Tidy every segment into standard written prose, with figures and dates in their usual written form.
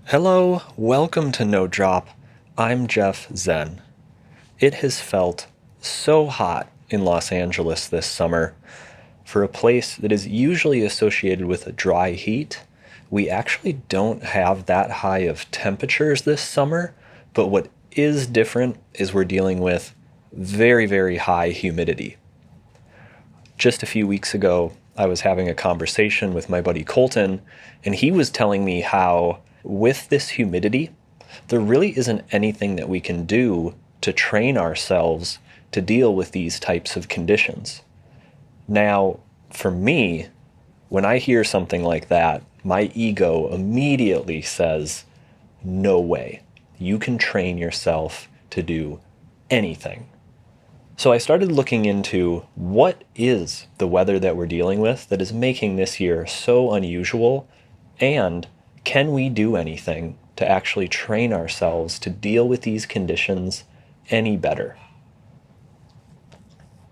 Hello, welcome to No Drop. I'm Jeff Zen. It has felt so hot in Los Angeles this summer. For a place that is usually associated with a dry heat, we actually don't have that high of temperatures this summer, but what is different is we're dealing with very, very high humidity. Just a few weeks ago, I was having a conversation with my buddy Colton, and he was telling me how, with this humidity, there really isn't anything that we can do to train ourselves to deal with these types of conditions. Now, for me, when I hear something like that, my ego immediately says, no way. You can train yourself to do anything. So I started looking into what is the weather that we're dealing with that is making this year so unusual, and can we do anything to actually train ourselves to deal with these conditions any better?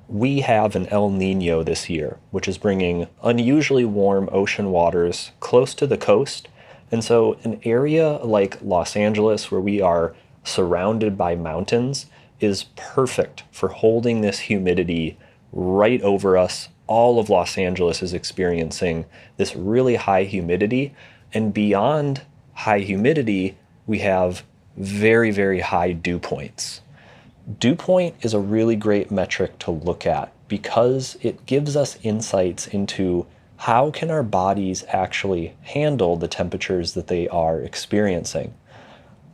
We have an El Nino this year, which is bringing unusually warm ocean waters close to the coast. And so, an area like Los Angeles, where we are surrounded by mountains, is perfect for holding this humidity right over us. All of Los Angeles is experiencing this really high humidity. And beyond high humidity, we have very, very high dew points. Dew point is a really great metric to look at because it gives us insights into how can our bodies actually handle the temperatures that they are experiencing.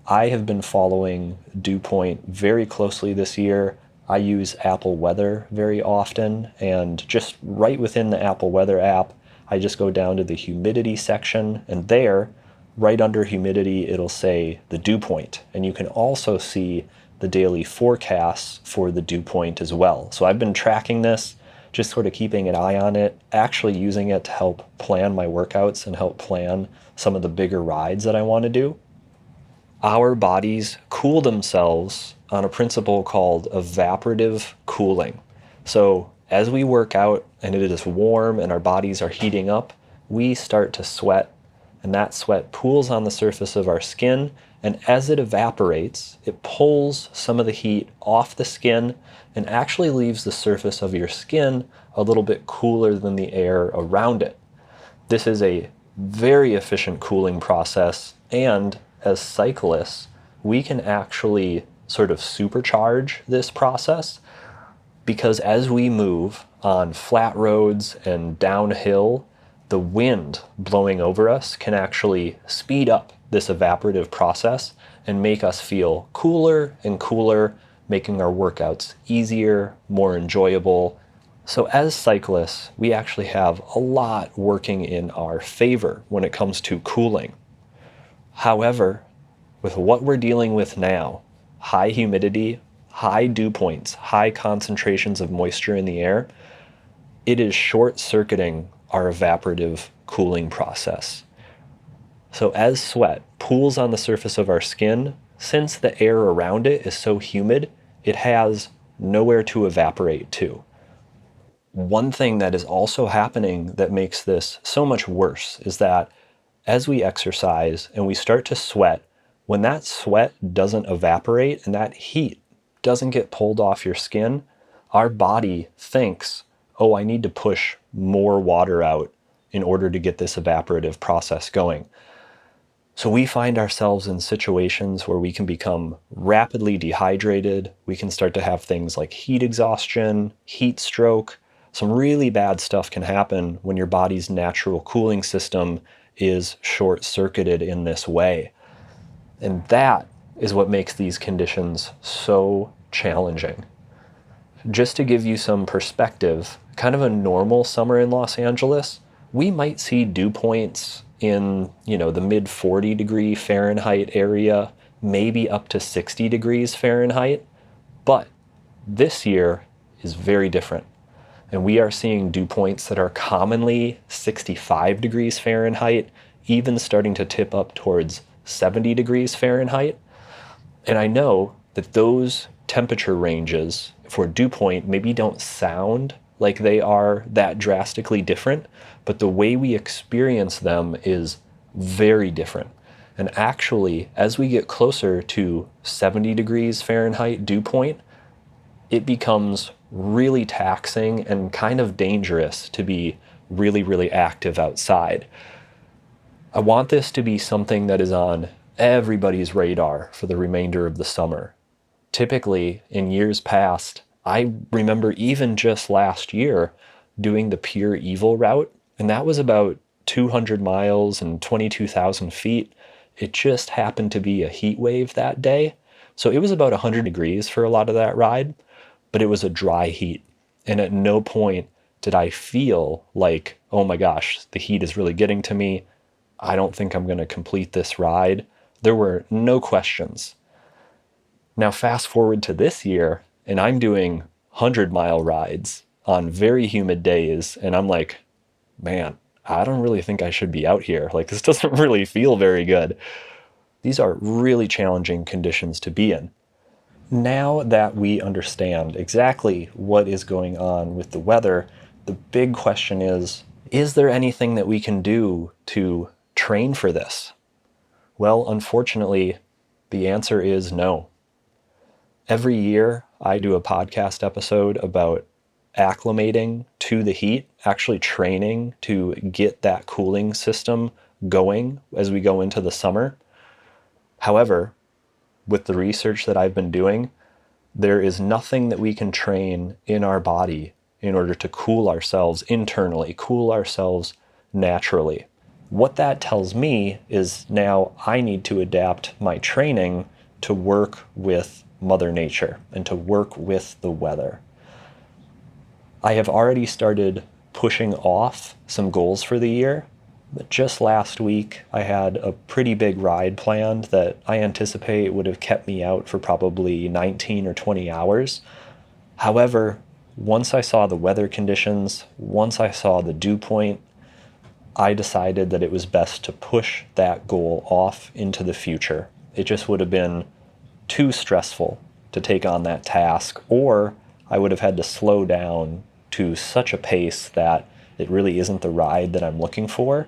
I have been following dew point very closely this year. I use Apple Weather very often, and just right within the Apple Weather app, I just go down to the humidity section, and there, right under humidity, it'll say the dew point. And you can also see the daily forecasts for the dew point as well. So I've been tracking this, just sort of keeping an eye on it, actually using it to help plan my workouts and help plan some of the bigger rides that I want to do. Our bodies cool themselves on a principle called evaporative cooling. So as we work out and it is warm and our bodies are heating up, we start to sweat, and that sweat pools on the surface of our skin, and as it evaporates, it pulls some of the heat off the skin and actually leaves the surface of your skin a little bit cooler than the air around it. This is a very efficient cooling process, and as cyclists, we can actually sort of supercharge this process because as we move on flat roads and downhill, the wind blowing over us can actually speed up this evaporative process and make us feel cooler and cooler, making our workouts easier, more enjoyable. So as cyclists, we actually have a lot working in our favor when it comes to cooling. However, with what we're dealing with now, high humidity, high dew points, high concentrations of moisture in the air, it is short-circuiting our evaporative cooling process. So as sweat pools on the surface of our skin, since the air around it is so humid, it has nowhere to evaporate to. One thing that is also happening that makes this so much worse is that as we exercise and we start to sweat, when that sweat doesn't evaporate and that heat doesn't get pulled off your skin, our body thinks, oh, I need to push more water out in order to get this evaporative process going. So we find ourselves in situations where we can become rapidly dehydrated. We can start to have things like heat exhaustion, heat stroke. Some really bad stuff can happen when your body's natural cooling system is short-circuited in this way. And that is what makes these conditions so challenging. Just to give you some perspective, kind of a normal summer in Los Angeles, we might see dew points in, the mid 40 degree Fahrenheit area, maybe up to 60 degrees Fahrenheit. But this year is very different. And we are seeing dew points that are commonly 65 degrees Fahrenheit, even starting to tip up towards 70 degrees Fahrenheit. And I know that those temperature ranges for dew point maybe don't sound like they are that drastically different, but the way we experience them is very different. And actually, as we get closer to 70 degrees Fahrenheit dew point, it becomes really taxing and kind of dangerous to be really, really active outside. I want this to be something that is on everybody's radar for the remainder of the summer. Typically, in years past, I remember even just last year doing the Pure Evil route, and that was about 200 miles and 22,000 feet. It just happened to be a heat wave that day. So it was about 100 degrees for a lot of that ride, but it was a dry heat. And at no point did I feel like, oh my gosh, the heat is really getting to me. I don't think I'm going to complete this ride. There were no questions. Now, fast forward to this year, and I'm doing 100-mile rides on very humid days, and I'm like, man, I don't really think I should be out here. Like, this doesn't really feel very good. These are really challenging conditions to be in. Now that we understand exactly what is going on with the weather, the big question is there anything that we can do to train for this? Well, unfortunately, the answer is no. Every year, I do a podcast episode about acclimating to the heat, actually training to get that cooling system going as we go into the summer. However, with the research that I've been doing, there is nothing that we can train in our body in order to cool ourselves internally, cool ourselves naturally. What that tells me is now I need to adapt my training to work with Mother Nature and to work with the weather. I have already started pushing off some goals for the year. But just last week, I had a pretty big ride planned that I anticipate would have kept me out for probably 19 or 20 hours. However, once I saw the weather conditions, once I saw the dew point, I decided that it was best to push that goal off into the future. It just would have been too stressful to take on that task, or I would have had to slow down to such a pace that it really isn't the ride that I'm looking for.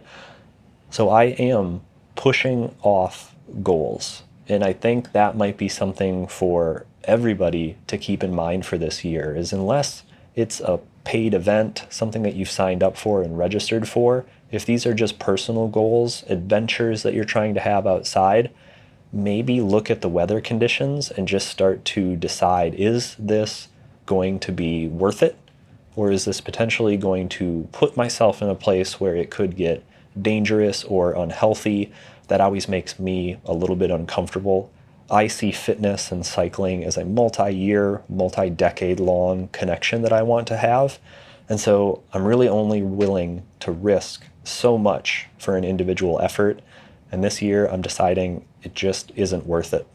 So I am pushing off goals. And I think that might be something for everybody to keep in mind for this year, is unless it's a paid event, something that you've signed up for and registered for, if these are just personal goals, adventures that you're trying to have outside, maybe look at the weather conditions and just start to decide, is this going to be worth it? Or is this potentially going to put myself in a place where it could get dangerous or unhealthy? That always makes me a little bit uncomfortable. I see fitness and cycling as a multi-year, multi-decade long connection that I want to have. And so I'm really only willing to risk so much for an individual effort. And this year I'm deciding it just isn't worth it.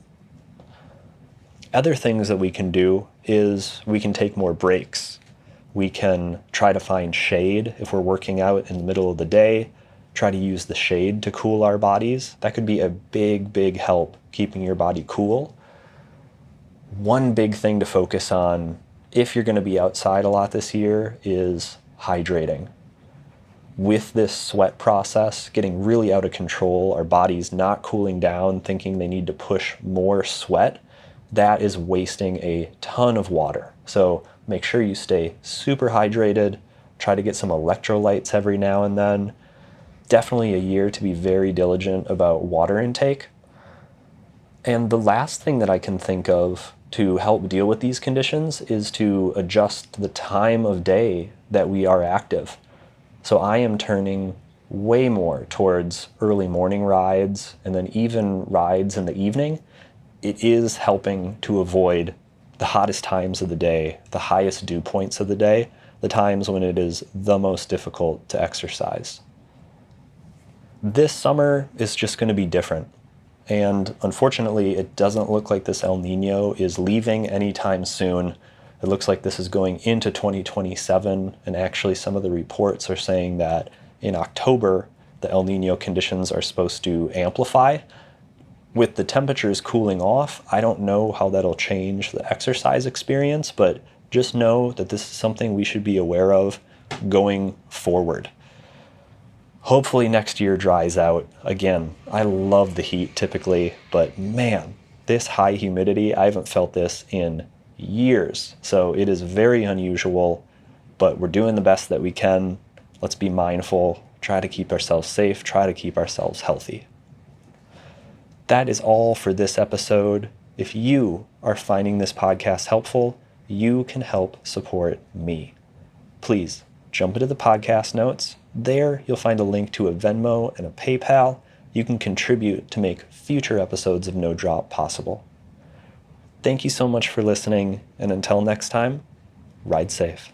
Other things that we can do is we can take more breaks. We can try to find shade if we're working out in the middle of the day, try to use the shade to cool our bodies. That could be a big, big help keeping your body cool. One big thing to focus on if you're going to be outside a lot this year is hydrating. With this sweat process getting really out of control, our body's not cooling down, thinking they need to push more sweat, that is wasting a ton of water. So make sure you stay super hydrated, try to get some electrolytes every now and then. Definitely a year to be very diligent about water intake. And the last thing that I can think of to help deal with these conditions is to adjust the time of day that we are active. So I am turning way more towards early morning rides and then even rides in the evening. It is helping to avoid the hottest times of the day, the highest dew points of the day, the times when it is the most difficult to exercise. This summer is just going to be different. And unfortunately, it doesn't look like this El Nino is leaving anytime soon. It looks like this is going into 2027. And actually, some of the reports are saying that in October, the El Nino conditions are supposed to amplify. With the temperatures cooling off, I don't know how that'll change the exercise experience, but just know that this is something we should be aware of going forward. Hopefully next year dries out. Again, I love the heat typically, but man, this high humidity, I haven't felt this in years. So it is very unusual, but we're doing the best that we can. Let's be mindful, try to keep ourselves safe, try to keep ourselves healthy. That is all for this episode. If you are finding this podcast helpful, you can help support me. Please jump into the podcast notes. There you'll find a link to a Venmo and a PayPal. You can contribute to make future episodes of No Drop possible. Thank you so much for listening, and until next time, ride safe.